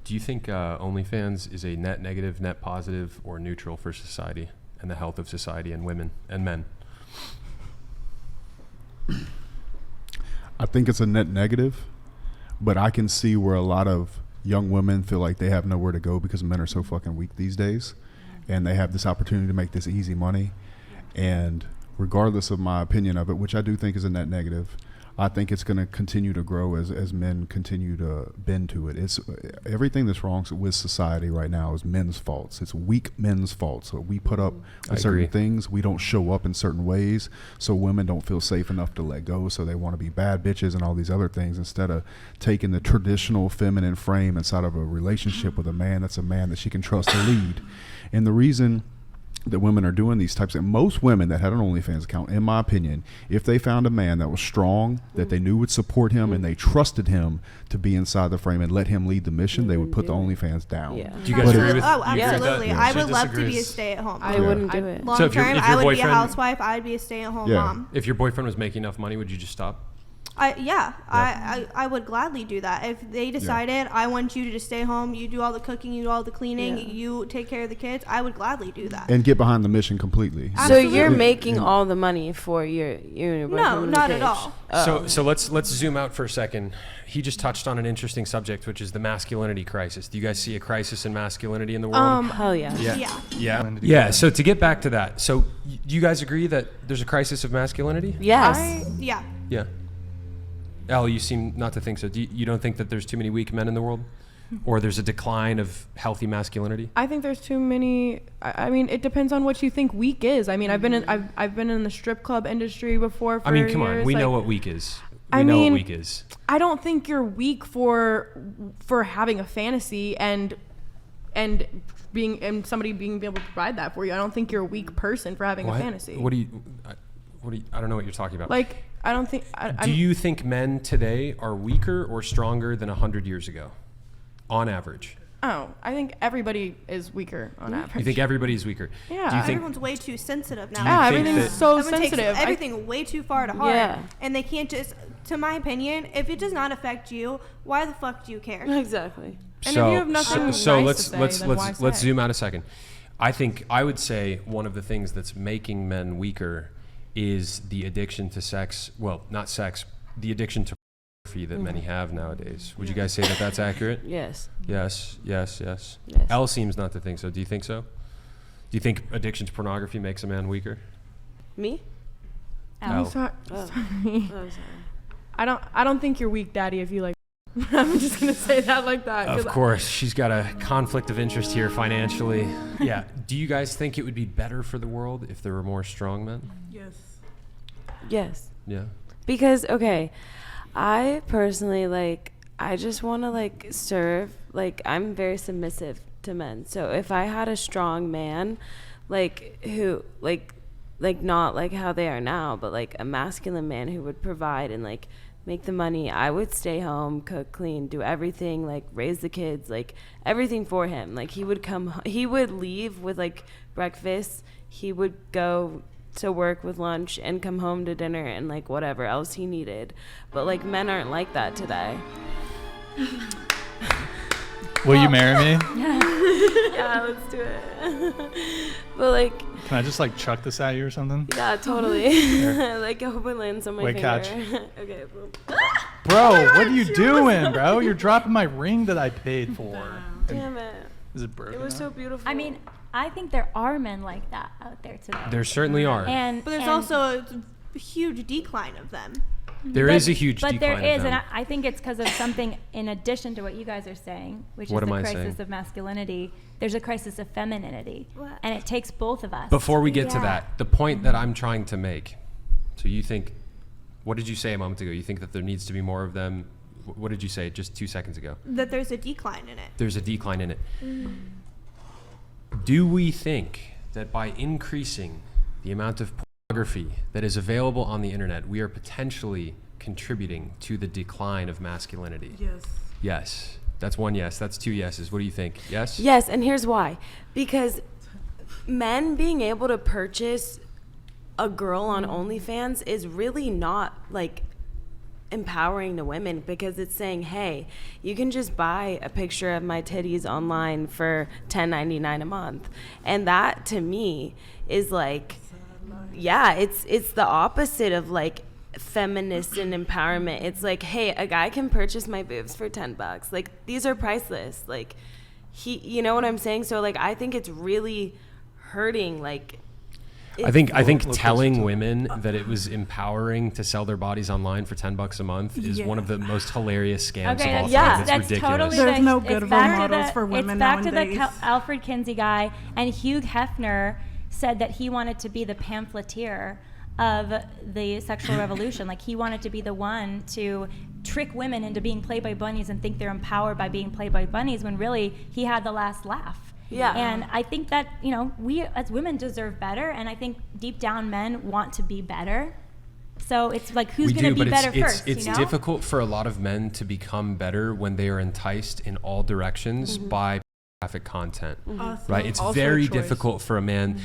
Do you think OnlyFans is a net negative, net positive, or neutral for society and the health of society and women and men? I think it's a net negative, but I can see where a lot of young women feel like they have nowhere to go because men are so fucking weak these days, and they have this opportunity to make this easy money. And regardless of my opinion of it, which I do think is a net negative, I think it's going to continue to grow as men continue to bend to it. It's everything that's wrong with society right now is men's faults. It's weak men's faults. So we put up with certain things. We don't show up in certain ways. So women don't feel safe enough to let go. So they want to be bad bitches and all these other things instead of taking the traditional feminine frame inside of a relationship with a man that's a man that she can trust to lead. And the reason that women are doing these types of, most women that had an OnlyFans account, in my opinion, if they found a man that was strong, that they knew would support him, and they trusted him to be inside the frame and let him lead the mission, they would put the OnlyFans down. Yeah. Do you guys agree with? Oh, absolutely. Yeah. I would love to be a stay-at-home mom. I wouldn't do it. Long So if your term, I would be a boyfriend- housewife. I'd be a stay-at-home mom. If your boyfriend was making enough money, would you just stop? I would gladly do that. If they decided, I want you to just stay home, you do all the cooking, you do all the cleaning, you take care of the kids, I would gladly do that. And get behind the mission completely. So you're making all the money for your boyfriend? No, not at all. So let's zoom out for a second. He just touched on an interesting subject, which is the masculinity crisis. Do you guys see a crisis in masculinity in the world? Hell yeah. Yeah. So to get back to that, so do you guys agree that there's a crisis of masculinity? Yes. Yeah. Elle, you seem not to think so. You don't think that there's too many weak men in the world? Or there's a decline of healthy masculinity? I think there's too many. I mean, it depends on what you think weak is. I mean, I've been in the strip club industry before for years. Come on. We know what weak is. I don't think you're weak for having a fantasy and somebody being able to provide that for you. I don't think you're a weak person for having a fantasy. I don't know what you're talking about. Like, I don't think. Do you think men today are weaker or stronger than 100 years ago, on average? Oh, I think everybody is weaker on average. You think everybody's weaker? Yeah. Do you think, everyone's way too sensitive now. Yeah, everything's so sensitive. Takes everything way too far to heart. Yeah. And they can't just, to my opinion, if it does not affect you, why the fuck do you care? Exactly. And if you have nothing nice to say, then why say? Let's zoom out a second. I would say one of the things that's making men weaker is the addiction to sex. Well, not sex, the addiction to pornography that many have nowadays. Would you guys say that that's accurate? Yes. Yes. Elle seems not to think so. Do you think so? Do you think addiction to pornography makes a man weaker? Me? I'm sorry. Oh, sorry. I don't think you're weak, Daddy, if you like. I'm just gonna say that like that. Of course, she's got a conflict of interest here financially. Yeah. Do you guys think it would be better for the world if there were more strong men? Yes. Yeah. Because I personally I just want to serve. I'm very submissive to men. So if I had a strong man, who not like how they are now, but a masculine man who would provide and make the money, I would stay home, cook, clean, do everything, raise the kids, everything for him. He would leave with breakfast, he would go to work with lunch and come home to dinner and whatever else he needed. But men aren't like that today. Will you marry me? Yeah, let's do it. But can I just chuck this at you or something? Yeah, totally. I hope it lands on my finger. Catch. Okay, boom. Bro, what are you doing, bro? You're dropping my ring that I paid for. Damn it. Is it broken? It was so beautiful. I mean, I think there are men like that out there today. There certainly are. But there's also a huge decline of them. There is a huge decline But there is, of them. and I think it's because of something in addition to what you guys are saying, which is the crisis of masculinity. There's a crisis of femininity, and it takes both of us. Before we get to that, the point that I'm trying to make, so you think, what did you say a moment ago? You think that there needs to be more of them? What did you say just 2 seconds ago? That there's a decline in it. There's a decline in it. Do we think that by increasing the amount of pornography that is available on the internet, we are potentially contributing to the decline of masculinity? Yes. That's one yes. That's two yeses. What do you think? Yes? Yes, and here's why. Because men being able to purchase a girl on OnlyFans is really not empowering to women, because it's saying, hey, you can just buy a picture of my titties online for $10.99 a month. And that to me is like, yeah, it's the opposite of like feminist and empowerment. It's like, hey, a guy can purchase my boobs for $10. Like, these are priceless. Like, you know what I'm saying? So like, I think it's really hurting. Like, I think telling women that it was empowering to sell their bodies online for $10 a month is one of the most hilarious scams of all time. Yeah, it's that's ridiculous. totally. There's no good role models for women nowadays. It's back to the Alfred Kinsey guy, and Hugh Hefner said that he wanted to be the pamphleteer of the sexual revolution. Like, he wanted to be the one to trick women into being Playboy bunnies and think they're empowered by being Playboy bunnies, when really he had the last laugh. Yeah. And I think that, you know, we as women deserve better, and I think deep down men want to be better. So it's like, who's going to be better first? It's difficult for a lot of men to become better when they are enticed in all directions by graphic content, right? It's very difficult for a man.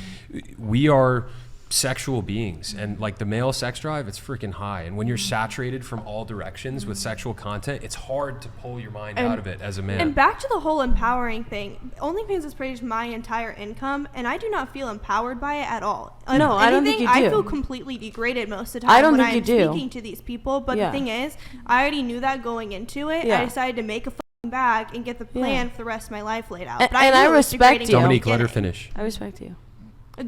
We are sexual beings, and like the male sex drive, it's freaking high, and when you're saturated from all directions with sexual content, it's hard to pull your mind out of it as a man. And back to the whole empowering thing, OnlyFans has produced my entire income, and I do not feel empowered by it at all. No, I don't think you do. I feel completely degraded most of the time I don't when think I'm you do. speaking to these people, but the thing is, I already knew that going into it. I decided to make a bag and get the plan for the rest of my life laid out. And I respect you. Dominique, let her finish. I respect you.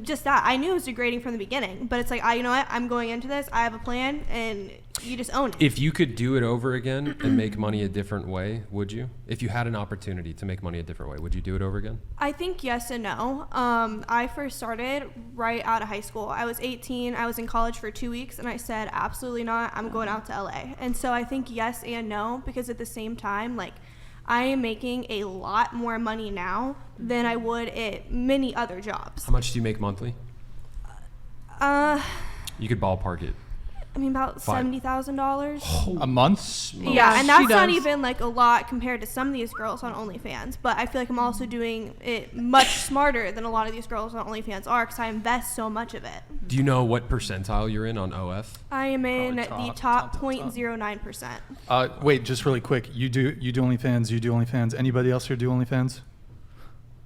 Just that. I knew it was degrading from the beginning, but it's like, you know what? I'm going into this. I have a plan, and you just own it. If you could do it over again and make money a different way, would you? If you had an opportunity to make money a different way, would you do it over again? I think yes and no. I first started right out of high school. I was 18. I was in college for 2 weeks, and I said, absolutely not. I'm going out to LA. And so I think yes and no, because at the same time, like, I am making a lot more money now than I would at many other jobs. How much do you make monthly? You could ballpark it. I mean, about $70,000 a month. Yeah, and that's not even like a lot compared to some of these girls on OnlyFans. But I feel like I'm also doing it much smarter than a lot of these girls on OnlyFans are, because I invest so much of it. Do you know what percentile you're in on OF? I am in the top 0.09%. Wait, just really quick. You do OnlyFans. You do OnlyFans. Anybody else here do OnlyFans?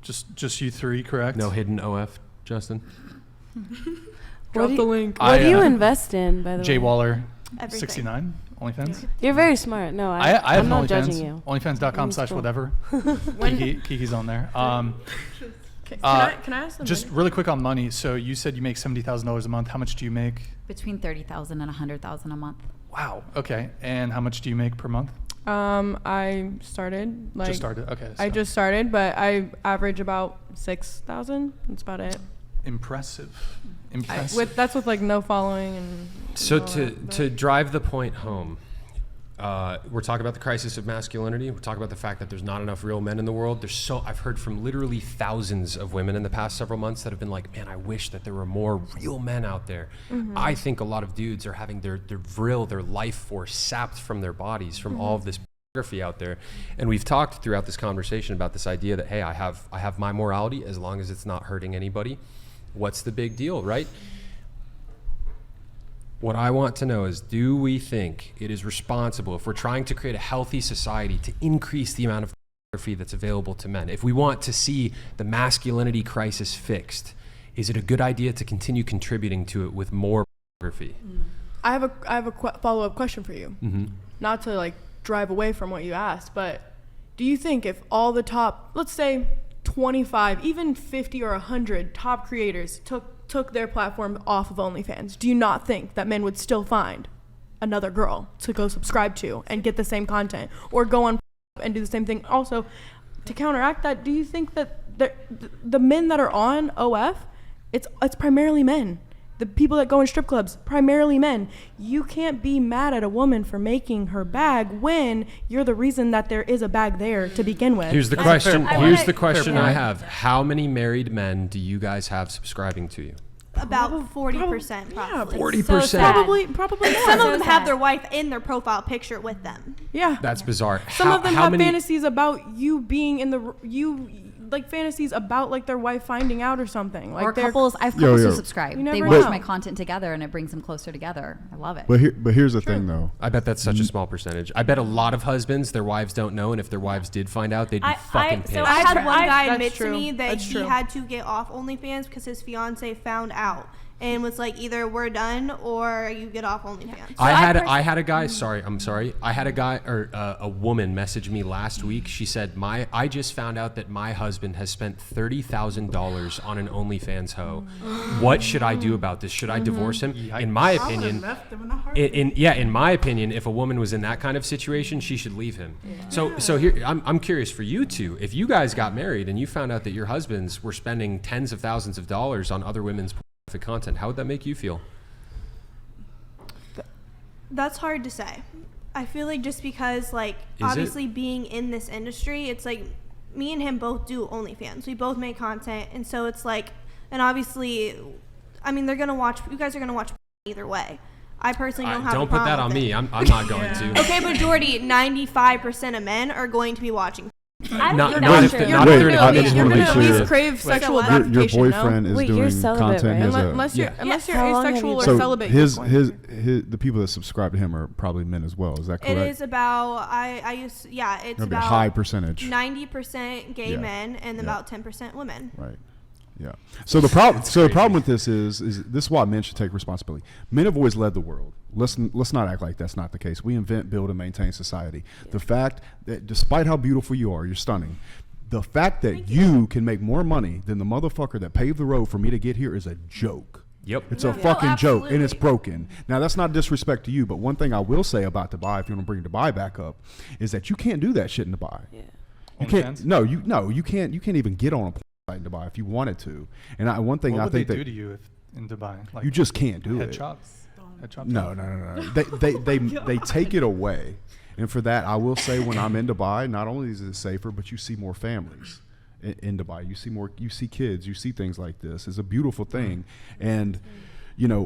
Just you three, correct? No hidden OF, Justin. Drop the link. What do you invest in, by the way? Jay Waller, Everything. 69, OnlyFans. You're very smart. No, I have I'm an not OnlyFans. judging you. OnlyFans.com/whatever. Kiki's on there. Can I ask them? Just really quick on money. So you said you make $70,000 a month. How much do you make? Between $30,000 and $100,000 a month. Wow. Okay. And how much do you make per month? I started like. Just started. Okay. So. I just started, but I average about 6,000. That's about it. Impressive. That's with like no following and. So to drive the point home, we're talking about the crisis of masculinity. We're talking about the fact that there's not enough real men in the world. I've heard from literally thousands of women in the past several months that have been like, man, I wish that there were more real men out there. I think a lot of dudes are having their vril, their life force sapped from their bodies from all of this pornography out there. And we've talked throughout this conversation about this idea that, hey, I have my morality as long as it's not hurting anybody. What's the big deal, right? What I want to know is, do we think it is responsible, if we're trying to create a healthy society, to increase the amount of pornography that's available to men? If we want to see the masculinity crisis fixed, is it a good idea to continue contributing to it with more pornography? I have a follow-up question for you. Not to like drive away from what you asked, but do you think if all the top, let's say 25, even 50 or 100 top creators took their platform off of OnlyFans, do you not think that men would still find another girl to go subscribe to and get the same content, or go on and do the same thing? Also, to counteract that, do you think that the men that are on OF, it's primarily men? The people that go in strip clubs, primarily men. You can't be mad at a woman for making her bag when you're the reason that there is a bag there to begin with. Here's the question. I have. How many married men do you guys have subscribing to you? About 40%, probably. 40%. So Probably more. Some of them have their wife in their profile picture with them. Yeah. That's bizarre. Some of them have fantasies about you being in like fantasies about like their wife finding out or something. Like or couples. I have couples who subscribe. They watch my content together, and it brings them closer together. I love it. But here's the thing, though. I bet that's such a small percentage. I bet a lot of husbands, their wives don't know, and if their wives did find out, they'd be fucking pissed. So I had one guy admit to me that he had to get off OnlyFans because his fiance found out. And was like, either we're done or you get off OnlyFans. So I had a guy. I'm sorry. I had a guy or a woman message me last week. She said, I just found out that my husband has spent $30,000 on an OnlyFans hoe. What should I do about this? Should I divorce him? In my opinion, in my opinion, if a woman was in that kind of situation, she should leave him. Yeah. So here, I'm curious for you two. If you guys got married and you found out that your husbands were spending tens of thousands of dollars on other women's content, how would that make you feel? That's hard to say. I feel like just because obviously being in this industry, it's like me and him both do OnlyFans. We both make content, and so it's like, and obviously, I mean, they're gonna watch. You guys are gonna watch either way. I personally don't have. Don't put that on me. I'm not going to. Okay, but Jordy, 95% of men are going to be watching. I don't think that's true. You're going to at least crave sexual gratification. Your boyfriend is doing content. Right? Unless you're asexual or celibate. The people that subscribe to him are probably men as well. Is that correct? It is about it's about a high percentage. 90% gay men and about 10% women. Right. Yeah. So the problem with this is this is why men should take responsibility. Men have always led the world. Let's not act like that's not the case. We invent, build, and maintain society. Yeah. The fact that despite how beautiful you are, you're stunning. The fact that you can make more money than the motherfucker that paved the road for me to get here is a joke. Yep. It's a fucking joke, and it's broken. Now, that's not disrespect to you, but one thing I will say about Dubai, if you want to bring Dubai back up, is that you can't do that shit in Dubai. Yeah. You can't. No, you can't. You can't even get on a in Dubai if you wanted to. And one thing what I would think they that do to you in Dubai? Like you just can't do head it. Chops? Head chops? No. They take it away. And for that, I will say when I'm in Dubai, not only is it safer, but you see more families in Dubai. You see kids. You see things like this. It's a beautiful thing. And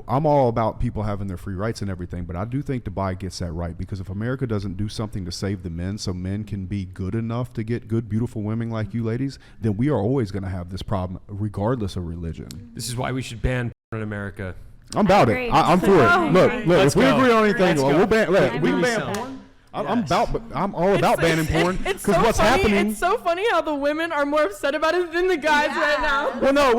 I'm all about people having their free rights and everything, but I do think Dubai gets that right, because if America doesn't do something to save the men so men can be good enough to get good, beautiful women like you ladies, then we are always going to have this problem regardless of religion. This is why we should ban porn in America. I'm about it. I'm for it. Look, if we agree on anything, we'll ban. We can ban porn. I'm all about banning porn, because what's happening. It's so funny how the women are more upset about it than the guys right now. Well, no,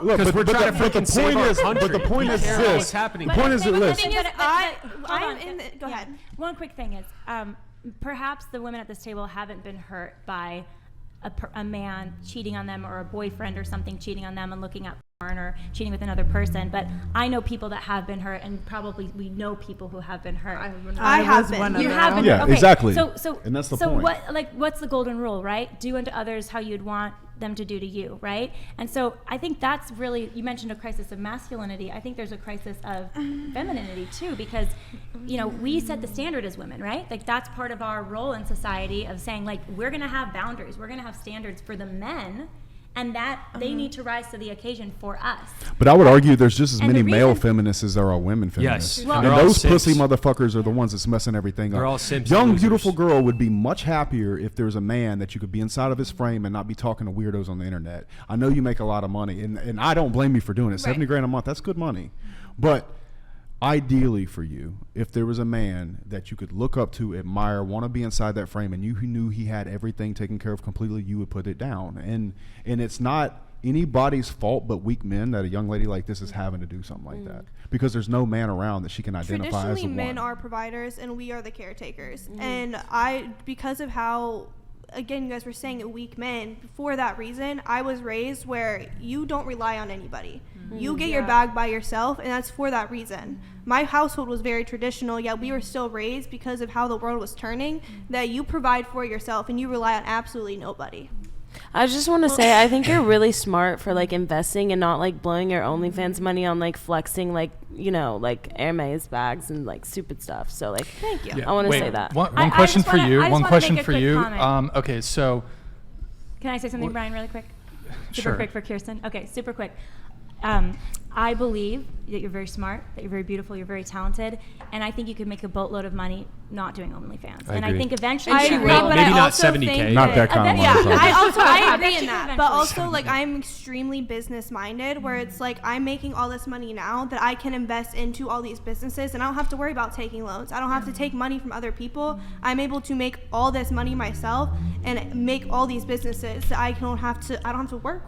look. But the point is this. What's happening? The point is this. Go ahead. One quick thing is, perhaps the women at this table haven't been hurt by a man cheating on them, or a boyfriend or something cheating on them and looking at porn or cheating with another person, but I know people that have been hurt, and probably we know people who have been hurt. I have been. You have been. Yeah, okay. exactly. So and that's the point. What's the golden rule, right? Do unto others how you'd want them to do to you, right? And so I think that's really, you mentioned a crisis of masculinity. I think there's a crisis of femininity too, because we set the standard as women, right? Like that's part of our role in society of saying like we're gonna have boundaries, we're gonna have standards for the men, and that they need to rise to the occasion for us. But I would argue there's just as many male feminists as there are women feminists. Yes. Well, and those pussy motherfuckers are the ones that's messing everything up. They're all simps. Young, beautiful girl would be much happier if there was a man that you could be inside of his frame and not be talking to weirdos on the internet. I know you make a lot of money, and I don't blame you for doing it. 70 grand a month, that's good money. But ideally for you, if there was a man that you could look up to, admire, want to be inside that frame, and you knew he had everything taken care of completely, you would put it down. And it's not anybody's fault but weak men that a young lady like this is having to do something like that, because there's no man around that she can identify as the one. Traditionally, men are providers and we are the caretakers. And because of how, again, you guys were saying weak men, for that reason, I was raised where you don't rely on anybody. You get your bag by yourself, and that's for that reason. My household was very traditional, yet we were still raised because of how the world was turning, that you provide for yourself and you rely on absolutely nobody. I just want to say, I think you're really smart for like investing and not like blowing your OnlyFans money on like flexing like Hermes bags and like stupid stuff. So like, thank you. I want to say that. One question for you. Okay, so can I say something, Brian, really quick? Super quick for Kirsten. Okay, super quick. I believe that you're very smart, that you're very beautiful, you're very talented, and I think you could make a boatload of money not doing OnlyFans. I and agree. I think eventually I you agree, will. but Maybe I not also 70K. think Not that kind of yeah, money. I agree in Eventually. that, but also like I'm extremely business minded, where it's like I'm making all this money now that I can invest into all these businesses, and I don't have to worry about taking loans. I don't have to take money from other people. I'm able to make all this money myself and make all these businesses that I don't have to work